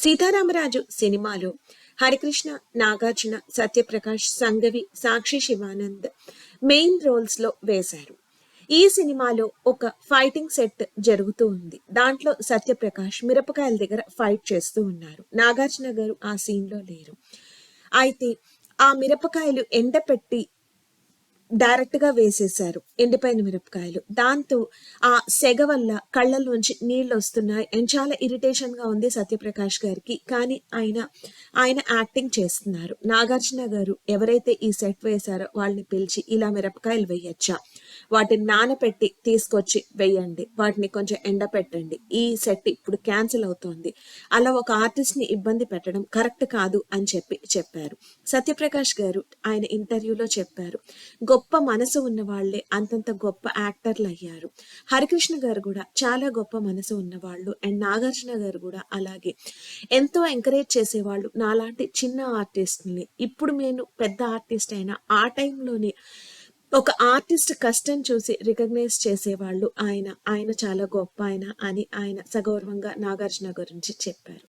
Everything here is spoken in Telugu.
సీతారామరాజు సినిమాలో హరికృష్ణ, నాగార్జున, సత్యప్రకాష్, సంగవి, సాక్షి శివానంద్ మెయిన్ రోల్స్ లో వేశారు. ఈ సినిమాలో ఒక ఫైటింగ్ సెట్ జరుగుతూ ఉంది. దాంట్లో సత్యప్రకాష్ మిరపకాయల దగ్గర ఫైట్ చేస్తూ ఉన్నారు. నాగార్జున గారు ఆ సీన్ లో లేరు. అయితే ఆ మిరపకాయలు ఎండపెట్టి డైరెక్ట్ గా వేసేశారు, ఎండిపోయిన మిరపకాయలు. దాంతో ఆ సెగ వల్ల కళ్ళల్లోంచి నీళ్లు వస్తున్నాయి అండ్ చాలా ఇరిటేషన్ గా ఉంది సత్యప్రకాష్ గారికి. కానీ ఆయన యాక్టింగ్ చేస్తున్నారు. నాగార్జున గారు ఎవరైతే ఈ సెట్ వేశారో వాళ్ళని పిలిచి, ఇలా మిరపకాయలు వేయచ్చా, వాటిని నానపెట్టి తీసుకొచ్చి వేయండి, వాటిని కొంచెం ఎండ పెట్టండి, ఈ సెట్ ఇప్పుడు క్యాన్సిల్ అవుతోంది, అలా ఒక ఆర్టిస్ట్ ని ఇబ్బంది పెట్టడం కరెక్ట్ కాదు అని చెప్పారు. సత్యప్రకాష్ గారు ఆయన ఇంటర్వ్యూలో చెప్పారు, గొప్ప మనసు ఉన్న వాళ్లే అంతంత గొప్ప యాక్టర్లు అయ్యారు. హరికృష్ణ గారు కూడా చాలా గొప్ప మనసు ఉన్నవాళ్ళు అండ్ నాగార్జున గారు కూడా అలాగే ఎంతో ఎంకరేజ్ చేసేవాళ్ళు నాలాంటి చిన్న ఆర్టిస్ట్ని. ఇప్పుడు నేను పెద్ద ఆర్టిస్ట్ అయినా ఆ టైంలోనే ఒక ఆర్టిస్ట్ కష్టం చూసి రికగ్నైజ్ చేసేవాళ్ళు ఆయన చాలా గొప్ప ఆయన అని ఆయన సగౌరవంగా నాగార్జున గురించి చెప్పారు.